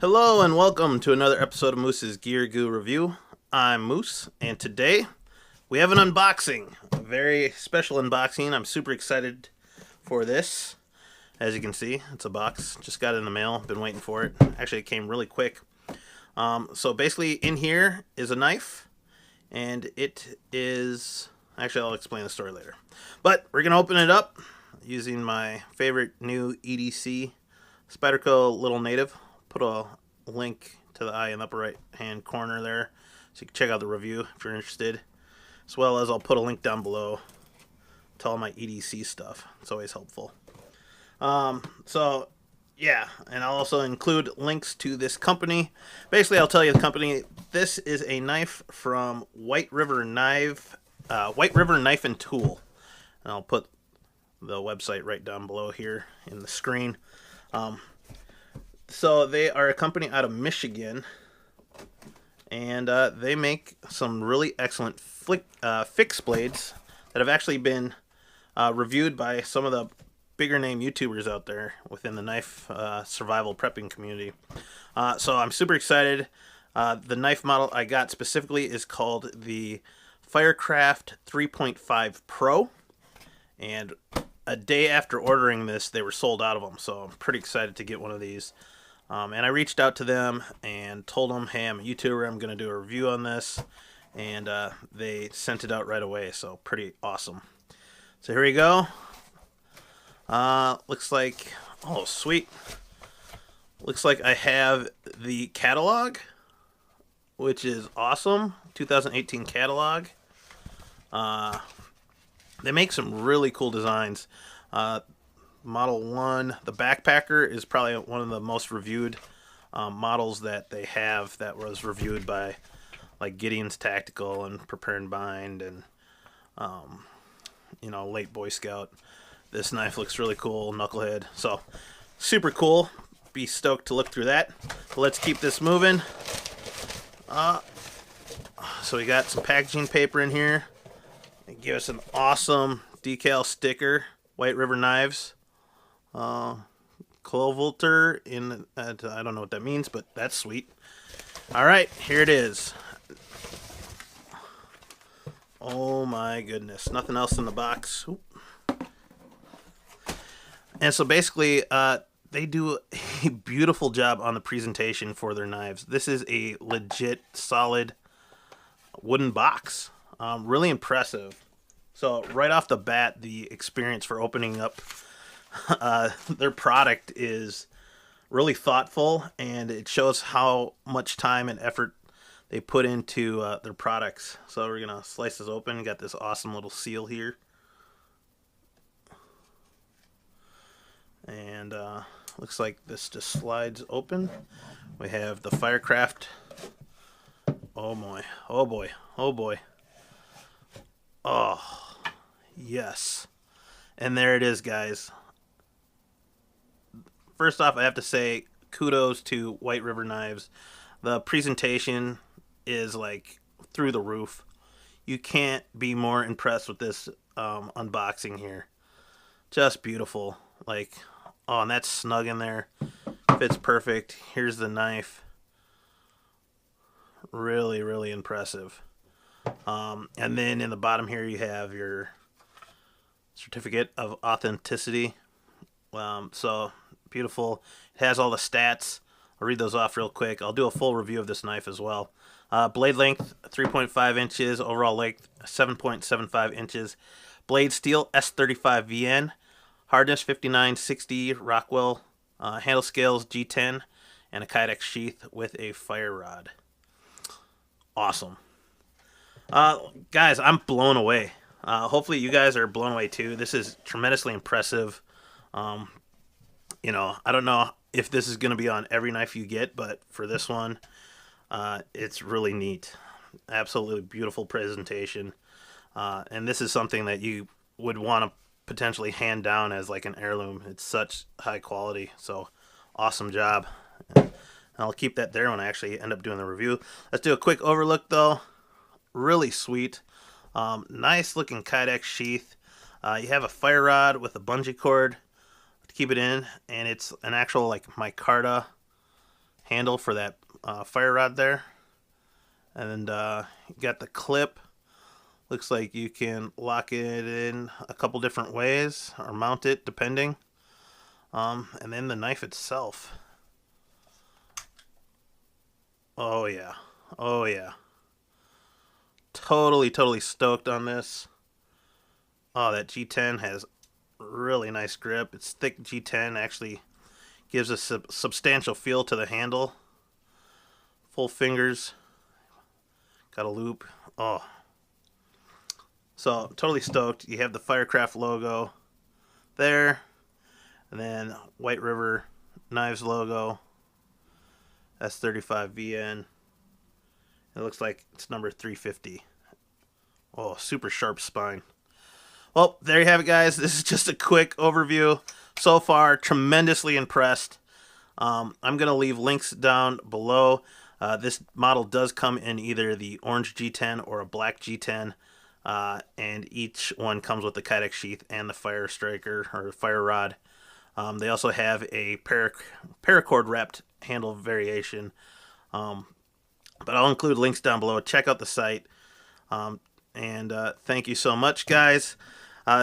Hello and welcome to another episode of Moose's Gear Goo Review. I'm Moose, and today we have an unboxing. A very special unboxing. I'm super excited for this. As you can see, it's a box. Just got it in the mail. Been waiting for it. Actually, it came really quick. So basically, in here is a knife, and it is... Actually, I'll explain the story later. But we're going to open it up using my favorite new EDC Spyderco Little Native. Put a link to the eye in the upper right hand corner there so you can check out the review if you're interested, as well as I'll put a link down below to all my EDC stuff. It's always helpful. So yeah, and I'll also include links to this company. Basically, I'll tell you the company. This is a knife from White River Knife and Tool, and I'll put the website right down below here in the screen. So they are a company out of Michigan, and they make some really excellent fixed blades that have actually been reviewed by some of the bigger name YouTubers out there within the knife survival prepping community. So I'm super excited. The knife model I got specifically is called the Firecraft 3.5 Pro, and a day after ordering this, they were sold out of them, so I'm pretty excited to get one of these. And I reached out to them and told them, hey, I'm a YouTuber, I'm going to do a review on this, and they sent it out right away, so pretty awesome. So here we go. Looks like, oh, sweet. Looks like I have the catalog, which is awesome, 2018 catalog. They make some really cool designs. Model 1, the backpacker, is probably one of the most reviewed models that they have, that was reviewed by like Gideon's Tactical and Prepare and Bind and Late Boy Scout. This knife looks really cool, Knucklehead. So super cool. Be stoked to look through that. But let's keep this moving. So we got some packaging paper in here. They give us an awesome decal sticker, White River Knives. Clovolter in, I don't know what that means, but that's sweet. Alright, here it is. Oh my goodness, nothing else in the box. Oop. And so basically, they do a beautiful job on the presentation for their knives. This is a legit, solid wooden box. Really impressive. So right off the bat, the experience for opening up their product is really thoughtful, and it shows how much time and effort they put into their products. So we're gonna slice this open. Got this awesome little seal here, and looks like this just slides open. We have the Firecraft. Oh boy, oh boy, oh boy. Oh yes, and there it is, guys. First off, I have to say kudos to White River Knives. The presentation is like through the roof. You can't be more impressed with this unboxing here. Just beautiful. Like, oh, and that's snug in there. Fits perfect. Here's the knife. Really, really impressive. And then in the bottom here you have your certificate of authenticity. So beautiful. It has all the stats. I'll read those off real quick. I'll do a full review of this knife as well. Blade length 3.5 inches. Overall length 7.75 inches. Blade steel S35 VN. Hardness 5960 Rockwell. Handle scales G10. And a Kydex sheath with a fire rod. Awesome. Guys, I'm blown away. Hopefully you guys are blown away too. This is tremendously impressive. I don't know if this is going to be on every knife you get, but for this one, it's really neat. Absolutely beautiful presentation. And this is something that you would want to potentially hand down as like an heirloom. It's such high quality. So awesome job. I'll keep that there when I actually end up doing the review. Let's do a quick overlook though. Really sweet. Nice looking Kydex sheath. You have a fire rod with a bungee cord to keep it in, and it's an actual like micarta handle for that fire rod there. And you got the clip. Looks like you can lock it in a couple different ways or mount it depending. And then the knife itself. Oh yeah. Oh yeah. Totally stoked on this. Oh, that G10 has really nice grip. It's thick G10, actually gives a substantial feel to the handle. Full fingers. Got a loop. Oh. So, totally stoked. You have the Firecraft logo there. And then White River Knives logo. S35VN. It looks like it's number 350. Oh, super sharp spine. Well, there you have it, guys. This is just a quick overview. So far, tremendously impressed. I'm going to leave links down below. This model does come in either the orange G10 or a black G10. And each one comes with the Kydex sheath and the fire striker or fire rod. They also have a paracord wrapped handle variation. But I'll include links down below. Check out the site. And thank you so much, guys.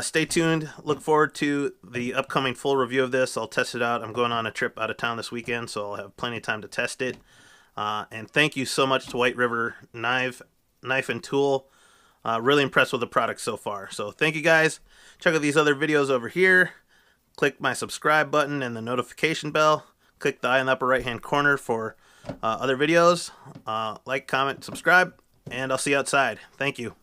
Stay tuned. Look forward to the upcoming full review of this. I'll test it out. I'm going on a trip out of town this weekend, so I'll have plenty of time to test it. And thank you so much to White River Knife and Tool. Really impressed with the product so far. So thank you, guys. Check out these other videos over here. Click my subscribe button and the notification bell. Click the eye in the upper right-hand corner for other videos. Like, comment, subscribe, and I'll see you outside. Thank you.